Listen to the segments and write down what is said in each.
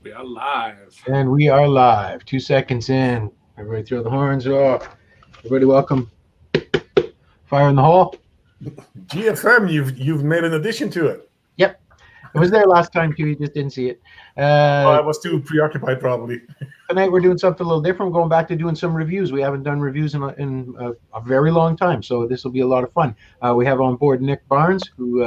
We are live. And we are live. 2 seconds in. Everybody throw the horns off. Everybody welcome. Fire in the hole. GFM, you've made an addition to it. Yep. It was there last time too. You just didn't see it. Well, I was too preoccupied, probably. Tonight we're doing something a little different. We're going back to doing some reviews. We haven't done reviews in a very long time, so this will be a lot of fun. We have on board Nick Barnes, who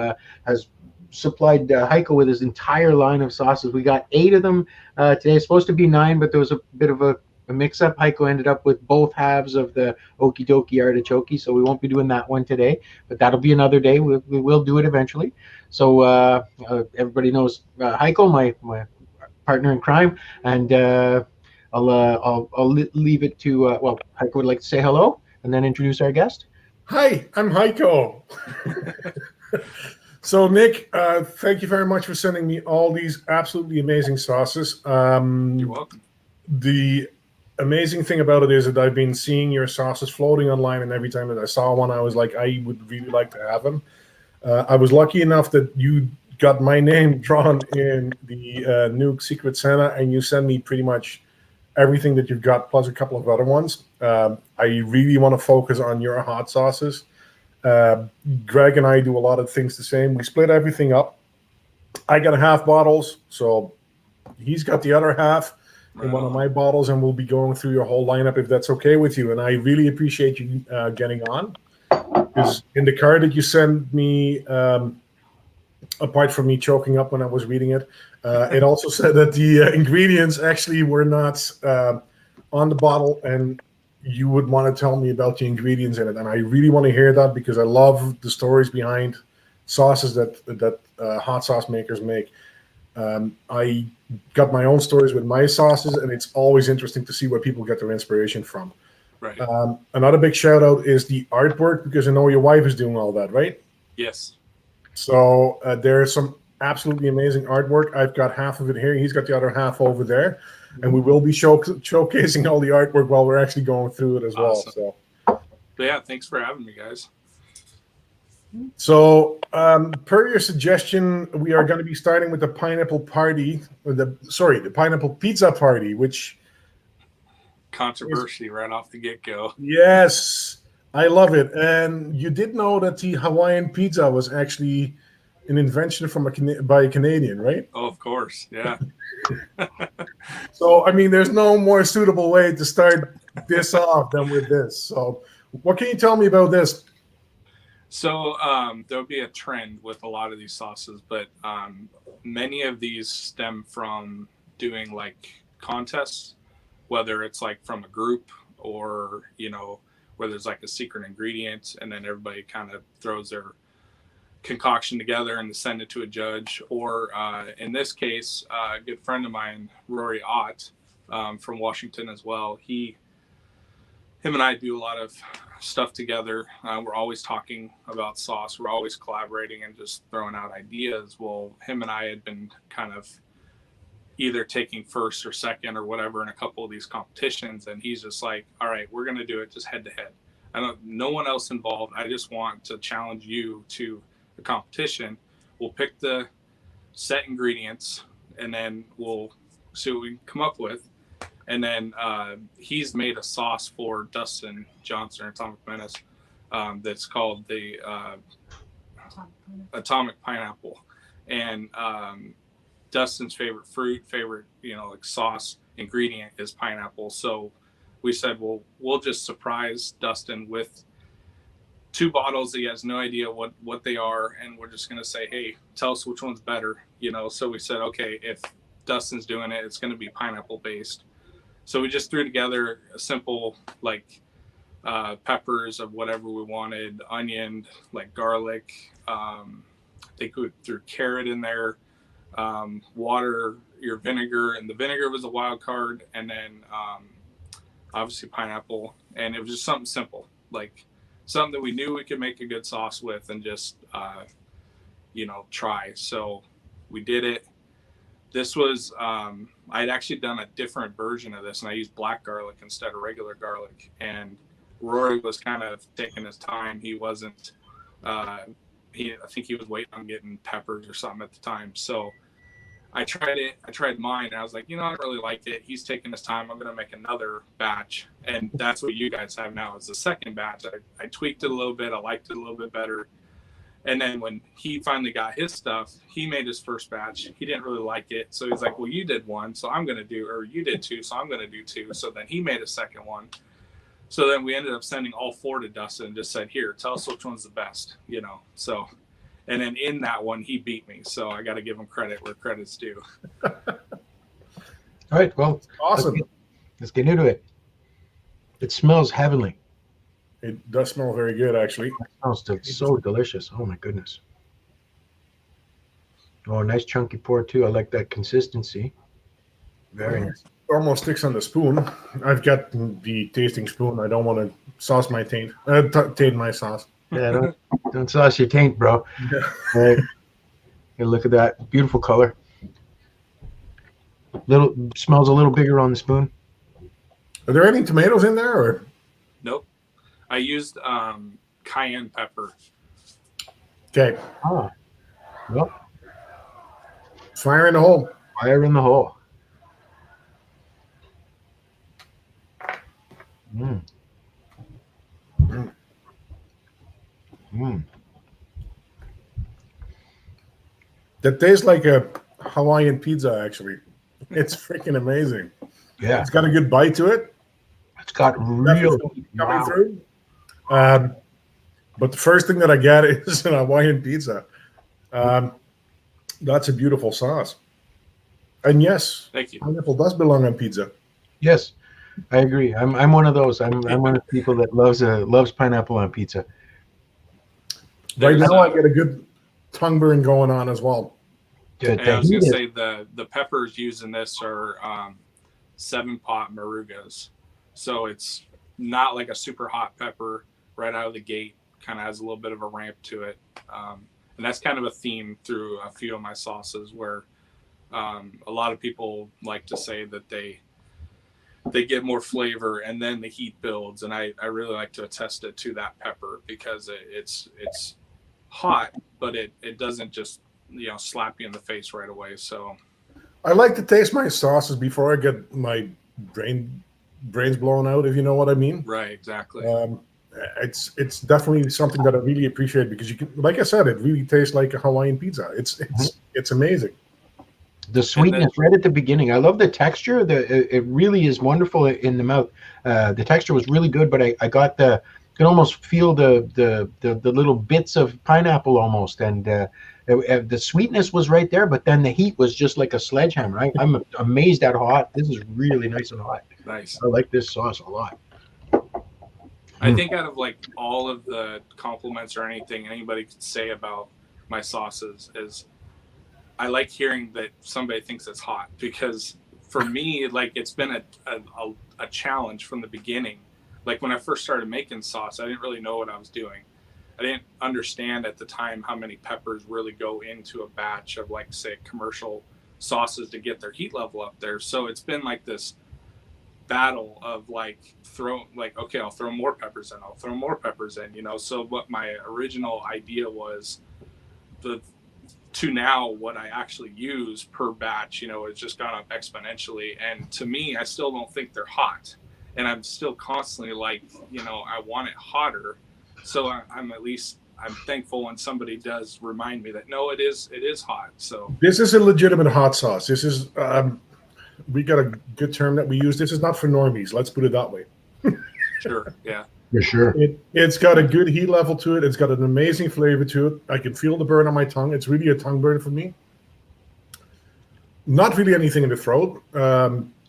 has supplied Heiko with his entire line of sauces. We got 8 of them today. It's supposed to be 9, but there was a bit of a mix-up. Heiko ended up with both halves of the Okie Dokie Artichoke, so we won't be doing that one today, but that'll be another day. We will do it eventually. So everybody knows Heiko, my partner in crime, and I'll leave it to Heiko would like to say hello and then introduce our guest. Hi, I'm Heiko. So, Nick, thank you very much for sending me all these absolutely amazing sauces. You're welcome. The amazing thing about it is that I've been seeing your sauces floating online, and every time that I saw one, I was like, I would really like to have them. I was lucky enough that you got my name drawn in the Nuke Secret Santa, and you send me pretty much everything that you've got, plus a couple of other ones. I really want to focus on your hot sauces. Greg and I do a lot of things the same. We split everything up. I got half bottles, so he's got the other half in one of my bottles, and we'll be going through your whole lineup if that's okay with you. And I really appreciate you getting on, because in the card that you sent me, apart from me choking up when I was reading it, it also said that the ingredients actually were not on the bottle, and you would want to tell me about the ingredients in it. And I really want to hear that, because I love the stories behind sauces that hot sauce makers make. I got my own stories with my sauces, and it's always interesting to see where people get their inspiration from. Right. Another big shout out is the artwork, because I know your wife is doing all that, right? Yes. So there's some absolutely amazing artwork. I've got half of it here. He's got the other half over there. And we will be showcasing all the artwork while we're actually going through it as Awesome. well. So, But yeah, thanks for having me, guys. So, per your suggestion, we are going to be starting with the pineapple party, or the pineapple pizza party, which Controversy right off the get-go. yes, I love it. And you did know that the Hawaiian pizza was actually an invention by a Canadian, right? Oh, of course. Yeah. So, I mean, there's no more suitable way to start this off than with this. So, what can you tell me about this? So there'll be a trend with a lot of these sauces, but many of these stem from doing like contests, whether it's like from a group or, where there's like a secret ingredient and then everybody kind of throws their concoction together and send it to a judge. Or in this case, a good friend of mine, Rory Ott, from Washington as well, him and I do a lot of stuff together. We're always talking about sauce. We're always collaborating and just throwing out ideas. Well, him and I had been kind of either taking first or second or whatever in a couple of these competitions. And he's just like, all right, we're going to do it just head to head. No one else involved. I just want to challenge you to a competition. We'll pick the set ingredients and then we'll see what we can come up with. And then he's made a sauce for Dawson Johnson, Atomic Menace, that's called the Atomic Pineapple. And Dustin's favorite like sauce ingredient is pineapple. So we said, well, we'll just surprise Dustin with 2 bottles that he has no idea what they are. And we're just going to say, hey, tell us which one's better. So we said, okay, if Dustin's doing it, it's going to be pineapple based. So we just threw together a simple, like, peppers of whatever we wanted, onion, like garlic. I think we threw carrot in there, water, your vinegar. And the vinegar was a wild card. And then, obviously, pineapple. And it was just something simple, like something that we knew we could make a good sauce with and just, try. So we did it. This was, I'd actually done a different version of this, and I used black garlic instead of regular garlic. And Rory was kind of taking his time. He wasn't, I think he was waiting on getting peppers or something at the time. So I tried it. I tried mine, and I was like, I don't really like it. He's taking his time. I'm gonna make another batch, and that's what you guys have now. Is the second batch. I tweaked it a little bit. I liked it a little bit better. And then when he finally got his stuff, he made his first batch. He didn't really like it, so he's like, "Well, you did one, so I'm gonna do, or you did two, so I'm gonna do two." So then he made a second one. So then we ended up sending all four to Dawson and just said, "Here, tell us which one's the best," So, and then in that one, he beat me. So I got to give him credit where credit's due. All right, well, Awesome. Let's get into it. It smells heavenly. It does smell very good, actually. It smells so delicious. Oh my goodness. Oh, nice chunky pour too. I like that consistency. Very nice. Almost sticks on the spoon. I've got the tasting spoon. I don't want to sauce my taint. Taint my sauce. Yeah, don't sauce your taint, bro. Yeah. All right. Hey, look at that beautiful color. Smells a little bigger on the spoon. Are there any tomatoes in there, or? Nope. I used cayenne pepper. Okay. Ah. Well, Fire in the hole. fire in the hole. Mm. Mm. Mm. That tastes like a Hawaiian pizza, actually. It's freaking amazing. Yeah, It's got a good bite to it. it's got real. Coming Wow. through. But the first thing that I get is an Hawaiian pizza. That's a beautiful sauce. And yes, Thank you. pineapple does belong on pizza. Yes, I agree. I'm one of those. I'm one of the people that loves pineapple on pizza. Right There's, now, I get a good tongue burn going on as well. Good. I was gonna say the peppers used in this are 7-pot marugas, so it's not like a super hot pepper right out of the gate. Kind of has a little bit of a ramp to it, and that's kind of a theme through a few of my sauces where a lot of people like to say that they get more flavor and then the heat builds, and I really like to attest it to that pepper because it's hot, but it doesn't just slap you in the face right away. So I like to taste my sauces before I get my brains blown out, if you know what I mean. right, exactly. It's definitely something that I really appreciate because you can, like I said, it really tastes like a Hawaiian pizza. It's amazing. The sweetness right at the beginning. I love the texture. It really is wonderful in the mouth. The texture was really good, but I got you can almost feel the little bits of pineapple almost, and the sweetness was right there. But then the heat was just like a sledgehammer. I'm amazed at how hot. This is really nice and hot. Nice. I like this sauce a lot. I think out of like all of the compliments or anything anybody could say about my sauces is I like hearing that somebody thinks it's hot, because for me, like, it's been a challenge from the beginning. Like when I first started making sauce, I didn't really know what I was doing. I didn't understand at the time how many peppers really go into a batch of, like, say, commercial sauces to get their heat level up there. So it's been like this battle of okay, I'll throw more peppers in, I'll throw more peppers in, so what my original idea was to now what I actually use per batch, it's just gone up exponentially. And to me, I still don't think they're hot, and I'm still constantly like, I want it hotter. So I'm thankful when somebody does remind me that no, it is hot. So This is a legitimate hot sauce. This is we got a good term that we use. This is not for normies. Let's put it that way. sure, yeah. For sure. It's got a good heat level to it. It's got an amazing flavor to it. I can feel the burn on my tongue. It's really a tongue burn for me. Not really anything in the throat.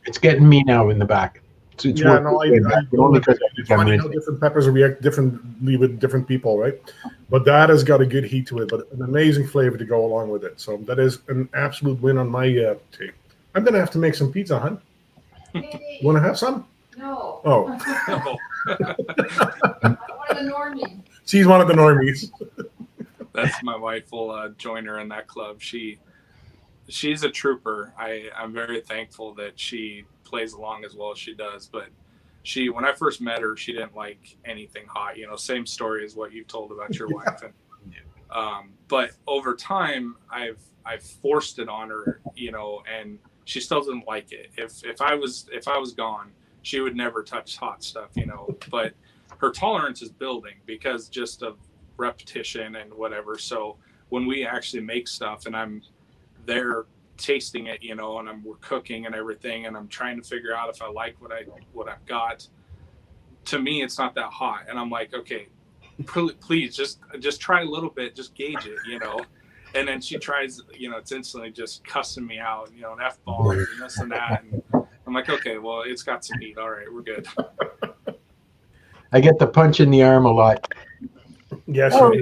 It's getting me now in the back. It's Yeah, worth no, it. it's funny how different peppers react differently with different people, right? But that has got a good heat to it, but an amazing flavor to go along with it. So that is an absolute win on my take. I'm going to have to make some pizza, hon. You want to have some? No. Oh, I'm one of the normies. she's one of the normies. That's my wife. Will join her in that club. She's a trooper. I'm very thankful that she plays along as well as she does. But when I first met her, she didn't like anything hot. Same story as what you told about your wife. And But over time, I've forced it on her, and she still doesn't like it. If I was gone, she would never touch hot stuff, But her tolerance is building because just of repetition and whatever. So when we actually make stuff and I'm there tasting it, and we're cooking and everything, and I'm trying to figure out if I like what I've got. To me, it's not that hot, and I'm like, okay, please just try a little bit, just gauge it, And then she tries, it's instantly just cussing me out, and F-bombs and this and that, and I'm like, okay, well, it's got some heat. All right, we're good. I get the punch in the arm a lot. Yes. Oh,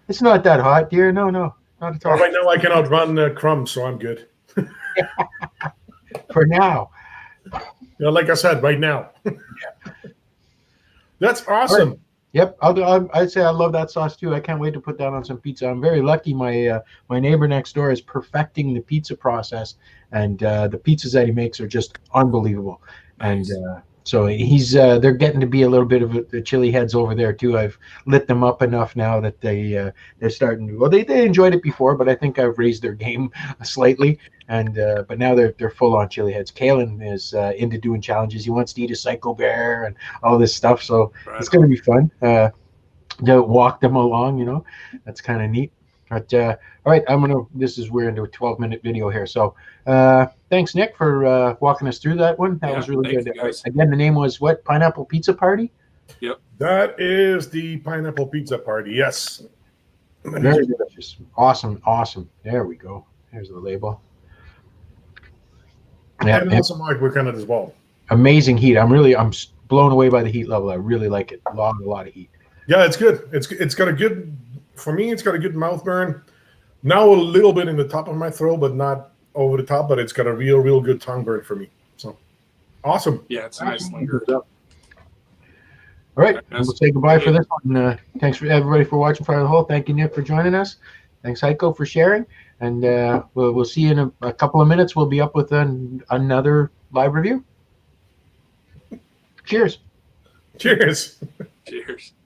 it's not that hot, dear. No, not at all. Right now, I can outrun crumbs, so I'm good. For now. Like I said, right now. That's awesome. Right. Yep, I'd say I love that sauce too. I can't wait to put that on some pizza. I'm very lucky. My neighbor next door is perfecting the pizza process, and the pizzas that he makes are just unbelievable. Nice. And so they're getting to be a little bit of the chili heads over there too. I've lit them up enough now that they're starting to. Well, they enjoyed it before, but I think I've raised their game slightly. And but now they're full on chili heads. Kalen is into doing challenges. He wants to eat a psycho bear and all this stuff. So it's going to be fun. To walk them along, that's kind of neat. But all right, we're into a 12-minute video here. So thanks, Nick, for walking us through that one. That was really good. Again, the name was what? Pineapple Pizza Party? Yep. That is the Pineapple Pizza Party. Yes. Very delicious. Awesome. There we go. There's the label. Yeah, and also artwork on it as well. Amazing heat. I'm blown away by the heat level. I really like it. A lot of heat. Yeah, it's good. It's got a good, for me, it's got a good mouth burn. Now a little bit in the top of my throat, but not over the top, but it's got a real good tongue burn for me. So awesome. Yeah, it's a nice linger. All right, we'll say goodbye for this one. Thanks for everybody for watching Fire the Hole. Thank you, Nick, for joining us. Thanks, Heiko, for sharing. And we'll see you in a couple of minutes. We'll be up with another live review. Cheers. Cheers. Cheers.